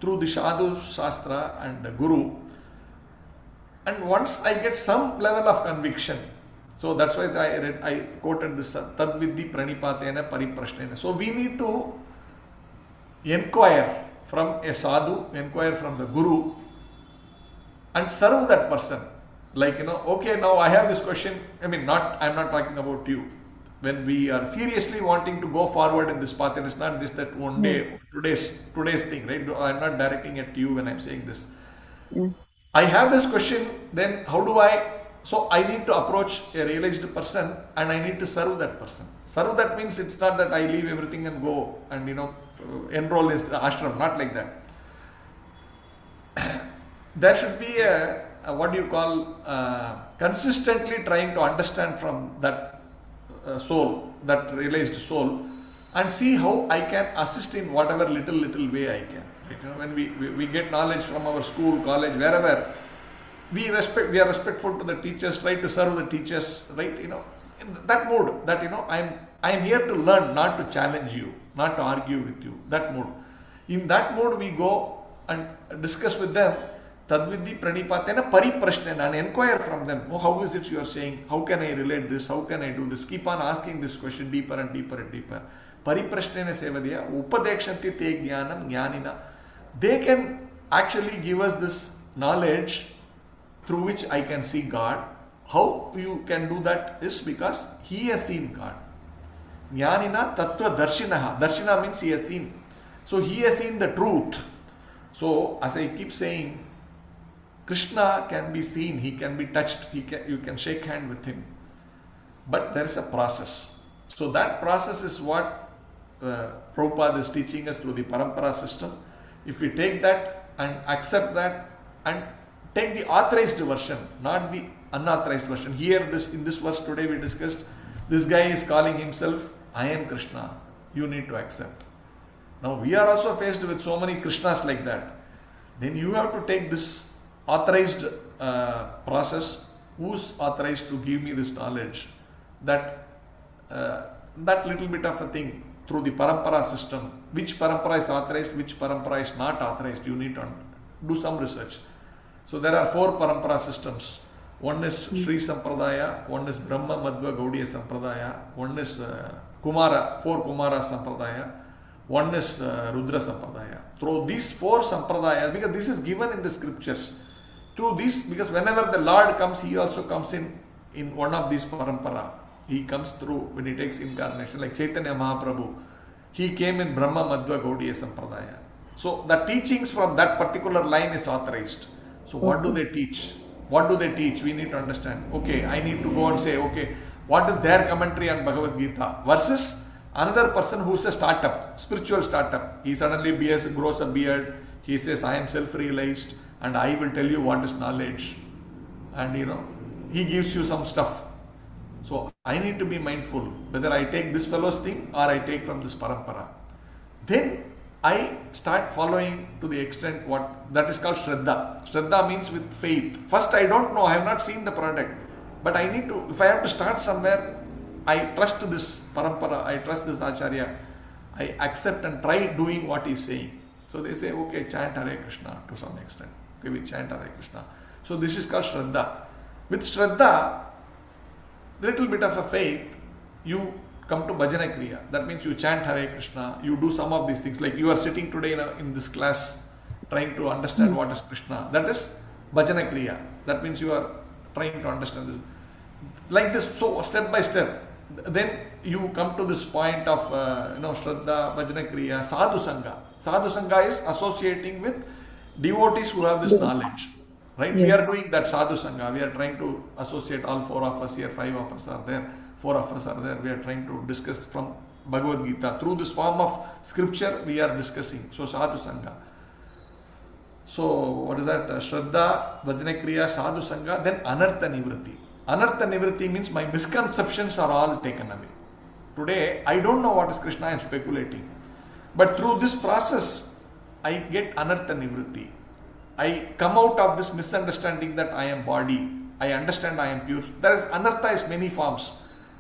[SPEAKER 1] Through the Sadhu, Shastra and the Guru. And once I get some level of conviction, so that's why I quoted this Tadvidhi Pranipatena Pariprashnena. So we need to inquire from a sadhu, inquire from the Guru, and serve that person. Like, okay, now I have this question. I'm not talking about you. When we are seriously wanting to go forward in this path, it is not just that one day, today's thing, right? I'm not directing it to you when I'm saying this. I have this question, then how do so I need to approach a realized person and I need to serve that person. Serve that means it's not that I leave everything and go and enroll in the ashram, not like that. There should be consistently trying to understand from that soul, that realized soul, and see how I can assist in whatever little way I can. Right? When we get knowledge from our school, college, wherever, we are respectful to the teachers, try to serve the teachers, right? In that mood, that I'm here to learn, not to challenge you, not to argue with you. That mood. In that mood, we go and discuss with them. Tadvidhi Pranipatena Pariprashnena, and inquire from them. Oh, how is it you are saying? How can I relate this? How can I do this? Keep on asking this question deeper and deeper and deeper. Pariprashnena Sevadya, Upadekshanti Te Jnanam Jnanina. They can actually give us this knowledge through which I can see God. How you can do that is because he has seen God. Jnanina Tattva Darshinaha. Darshina means he has seen. So he has seen the truth. So as I keep saying, Krishna can be seen, he can be touched, you can shake hand with him. But there is a process. So that process is what Prabhupada is teaching us through the Parampara system. If we take that and accept that and take the authorized version, not the unauthorized version. Here in this verse today we discussed, this guy is calling himself, I am Krishna. You need to accept. Now we are also faced with so many Krishnas like that. Then you have to take this authorized process. Who's authorized to give me this knowledge? That little bit of a thing through the parampara system. Which parampara is authorized, which parampara is not authorized. You need to do some research. So there are 4 parampara systems. One is Sri Sampradaya, one is Brahma Madhava Gaudiya Sampradaya, one is 4 Kumara Sampradaya, one is Rudra Sampradaya. Through these 4 Sampradayas, because this is given in the scriptures, through this, because whenever the Lord comes, he also comes in one of these parampara. He comes through when he takes incarnation, like Chaitanya Mahaprabhu. He came in Brahma Madhva Gaudiya Sampradaya. So the teachings from that particular line is authorized. So what do they teach? What do they teach? We need to understand. Okay, I need to go and say, okay, what is their commentary on Bhagavad Gita versus another person who's a startup, spiritual startup. He suddenly grows a beard. He says, I am self-realized and I will tell you what is knowledge. And he gives you some stuff. So I need to be mindful whether I take this fellow's thing or I take from this parampara. Then I start following to the extent what that is called Shraddha. Shraddha means with faith. First, I don't know, I have not seen the product, but I need to, if I have to start somewhere, I trust this parampara, I trust this acharya, I accept and try doing what he is saying. So they say, okay, chant Hare Krishna to some extent. Okay, we chant Hare Krishna. So this is called Shraddha. With Shraddha, little bit of a faith, you come to Bhajana Kriya. That means you chant Hare Krishna, you do some of these things. Like you are sitting today in this class trying to understand what is Krishna. That is Bhajana Kriya. That means you are trying to understand this. Like this, so step by step. Then you come to this point of Shraddha, Bhajana Kriya, Sadhu Sangha. Sadhu Sangha is associating with devotees who have this knowledge. Right? We are doing that Sadhu Sangha. We are trying to associate all 4 of us here, 5 of us are there, 4 of us are there. We are trying to discuss from Bhagavad Gita. Through this form of scripture, we are discussing. So Sadhu Sangha. So what is that? Shraddha, Bhajana Kriya, Sadhu Sangha, then Anartha Nivritti. Anartha Nivritti means my misconceptions are all taken away. Today, I don't know what is Krishna, I am speculating. But through this process, I get Anartha Nivritti. I come out of this misunderstanding that I am body. I understand I am pure. There is Anartha is many forms.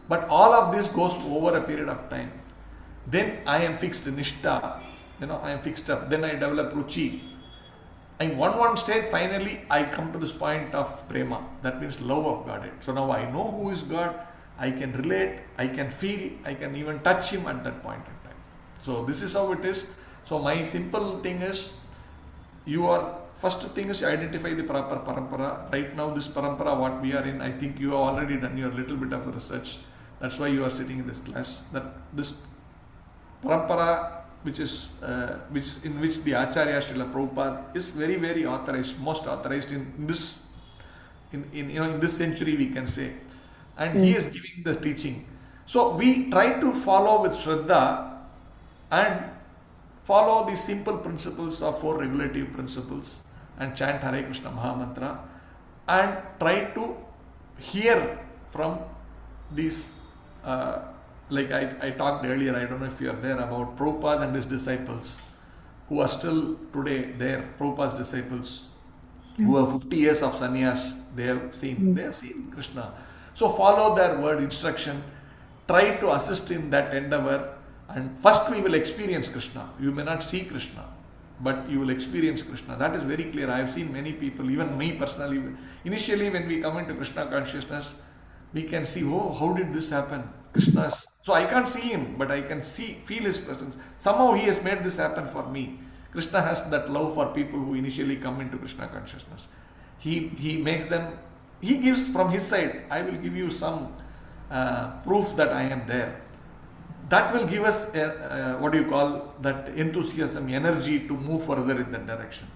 [SPEAKER 1] But all of this goes over a period of time. Then I am fixed, Nishtha. I am fixed up. Then I develop Ruchi. In one stage, finally, I come to this point of Prema. That means love of Godhead. So now I know who is God. I can relate. I can feel. I can even touch Him at that point in time. So this is how it is. So my simple thing is, first thing is you identify the proper parampara. Right now, this parampara, what we are in, I think you have already done your little bit of research. That's why you are sitting in this class. That this parampara, which in which the Acharya Srila Prabhupada is very, very authorized, most authorized in this century, we can say. And he is giving the teaching. So we try to follow with Shraddha and follow the simple principles of 4 regulative principles and chant Hare Krishna Mahamantra and try to hear from these, like I talked earlier, I don't know if you are there, about Prabhupada and his disciples who are still today there, Prabhupada's disciples who have 50 years of sannyas, they have seen Krishna. So follow their word instruction, try to assist in that endeavor. And first we will experience Krishna. You may not see Krishna, but you will experience Krishna. That is very clear. I have seen many people, even me personally. Initially, when we come into Krishna consciousness, we can see, oh, how did this happen? Krishna's. So I can't see him, but I can feel his presence. Somehow he has made this happen for me. Krishna has that love for people who initially come into Krishna consciousness. He makes them, he gives from his side, I will give you some proof that I am there. That will give us, that enthusiasm, energy to move further in that direction.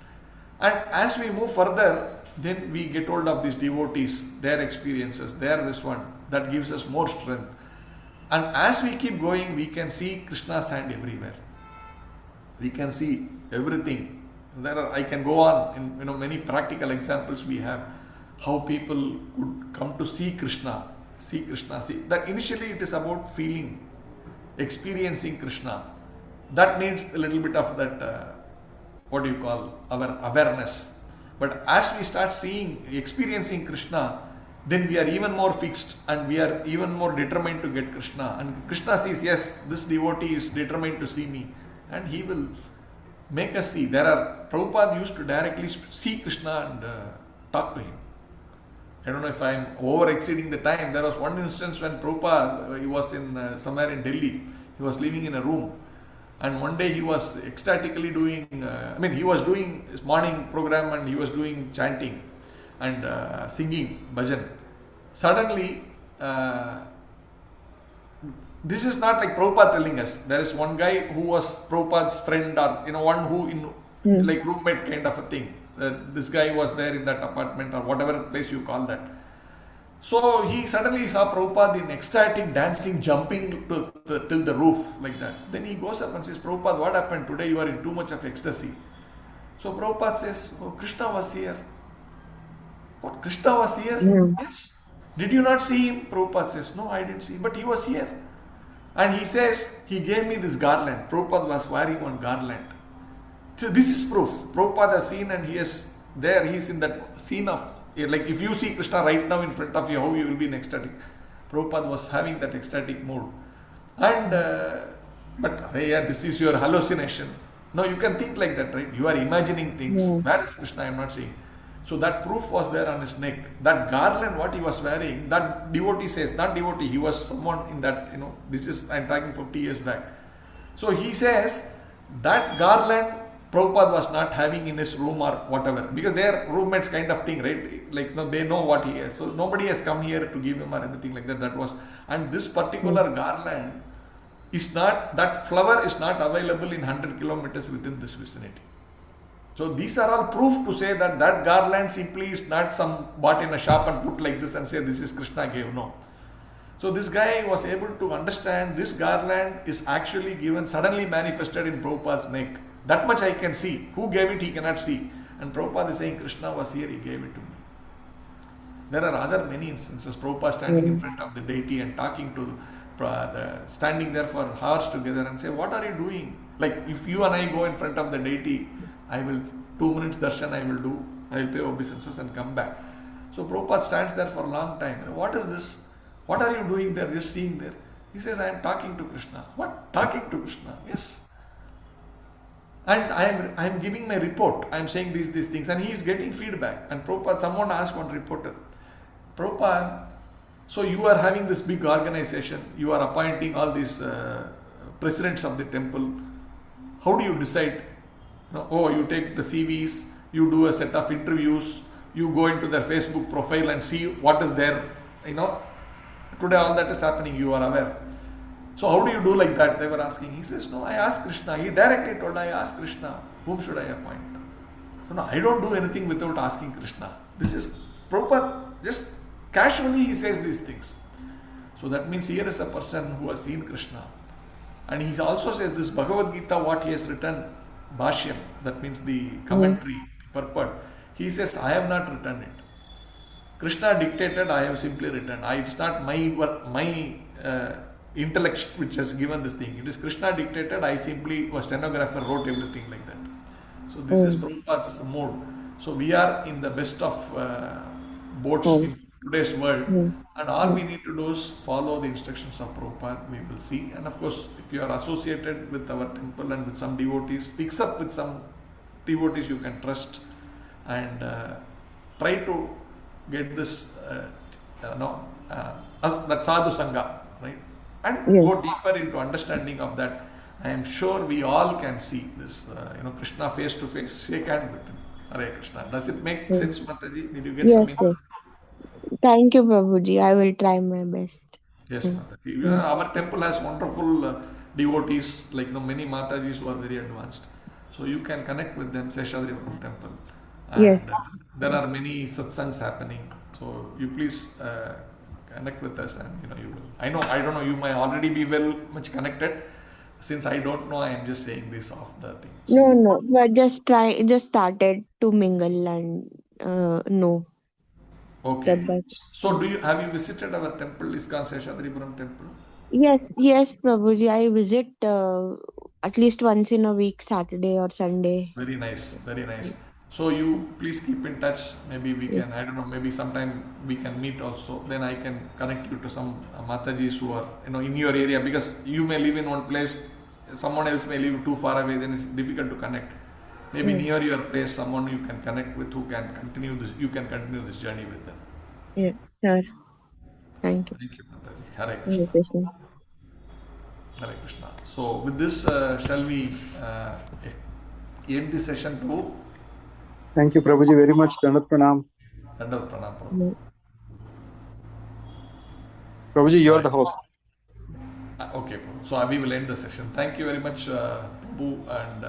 [SPEAKER 1] And as we move further, then we get hold of these devotees, their experiences, this one, that gives us more strength. And as we keep going, we can see Krishna's hand everywhere. We can see everything. I can go on in many practical examples we have, how people could come to see Krishna. That initially it is about feeling, experiencing Krishna. That needs a little bit of that, our awareness. But as we start experiencing Krishna, then we are even more fixed and we are even more determined to get Krishna. And Krishna sees, yes, this devotee is determined to see me, and he will make us see. Prabhupada used to directly see Krishna and talk to him. I don't know if I am over exceeding the time. There was one instance when Prabhupada, he was somewhere in Delhi. He was living in a room. And one day he was ecstatically doing, he was doing his morning program and he was doing chanting and singing bhajan. Suddenly, this is not like Prabhupada telling us. There is one guy who was Prabhupada's friend, or one who like roommate kind of a thing. this guy was there in that apartment or whatever place you call that. So he suddenly saw Prabhupada in ecstatic dancing, jumping till the roof like that. Then he goes up and says, Prabhupada, what happened today? You are in too much of ecstasy. So Prabhupada says, oh, Krishna was here. What, Krishna was here? Yes. Did you not see him? Prabhupada says, no, I didn't see him, but he was here. And he says, he gave me this garland. Prabhupada was wearing one garland. So this is proof. Prabhupada has seen and he is there. He is in that scene of, like if you see Krishna right now in front of you, how you will be in ecstatic. Prabhupada was having that ecstatic mood. And, but yeah, this is your hallucination. No, you can think like that, right? You are imagining things. Where is Krishna? I am not seeing. So that proof was there on his neck. That garland, what he was wearing, that devotee says, not devotee, he was someone in that, this is, I am talking 50 years back. So he says, that garland, Prabhupada was not having in his room or whatever, because they are roommates kind of thing, right? Like, they know what he has. So nobody has come here to give him or anything like that. That was, and this particular garland is not, that flower is not available in 100 kilometers within this vicinity. So these are all proof to say that that garland simply is not some bought in a shop and put like this and say this is Krishna gave. No. So this guy was able to understand this garland is actually given, suddenly manifested in Prabhupada's neck. That much I can see. Who gave it, he cannot see. And Prabhupada is saying Krishna was here, he gave it to me. There are other many instances. Prabhupada standing in front of the deity and talking to standing there for hours together and say, what are you doing? Like if you and I go in front of the deity, I will 2 minutes darshan I will do, I will pay obeisances and come back. So Prabhupada stands there for a long time. What is this? What are you doing there? Just seeing there. He says, I am talking to Krishna. What? Talking to Krishna? Yes. And I am giving my report. I am saying these things, and he is getting feedback. And Prabhupada, someone asked one reporter, Prabhupada, so you are having this big organization, you are appointing all these presidents of the temple. How do you decide? Oh, you take the CVs, you do a set of interviews, you go into their Facebook profile and see what is there. Today all that is happening, you are aware. So how do you do like that? They were asking. He says, no, I asked Krishna. He directly told, I asked Krishna, whom should I appoint? So no, I don't do anything without asking Krishna. This is Prabhupada, just casually he says these things. So that means here is a person who has seen Krishna. And he also says this Bhagavad Gita, what he has written, Bhashyam, that means the commentary, the purport. He says, I have not written it. Krishna dictated, I have simply written. It's not my intellect which has given this thing. It is Krishna dictated, I simply, a stenographer wrote everything like that. So this is Prabhupada's mode. So we are in the best of boats in today's world, and all we need to do is follow the instructions of Prabhupada. We will see. And of course, if you are associated with our temple and with some devotees, fix up with some devotees you can trust, and try to get this that sadhu sangha, right? And go deeper into understanding of that. I am sure we all can see this, Krishna face to face. Shake hand with him. Hare Krishna. Does it make sense, Mataji? Did you get some input?
[SPEAKER 2] Thank you, Prabhuji. I will try my best.
[SPEAKER 1] Yes, Mataji. Our temple has wonderful devotees, like many Matajis who are very advanced. So you can connect with them, Seshadripuram temple. And there are many satsangs happening. So you please connect with us, and you will. I don't know, you might already be much connected. Since I don't know, I am just saying this off the thing. So,
[SPEAKER 2] No, but just started to mingle and no.
[SPEAKER 1] okay. So have you visited our temple, ISKCON Seshadripuram temple?
[SPEAKER 2] Yes, Prabhuji. I visit at least once in a week, Saturday or Sunday.
[SPEAKER 1] Very nice, very nice. So you please keep in touch. Maybe we can, I don't know, maybe sometime we can meet also. Then I can connect you to some Matajis who are, in your area, because you may live in one place, someone else may live too far away, then it's difficult to connect. Maybe near your place, someone you can connect with who can continue this, you can continue this journey with them.
[SPEAKER 2] Yeah, sure. Thank you.
[SPEAKER 1] Thank you, Mataji. Hare Krishna. Hare Krishna. So with this, shall we end the session too?
[SPEAKER 3] Thank you, Prabhuji, very much. Dandat Pranam.
[SPEAKER 1] Dandat Pranam, Prabhu.
[SPEAKER 3] Prabhuji, you are the host.
[SPEAKER 1] Okay, Prabhu. So we will end the session. Thank you very much, Prabhu, and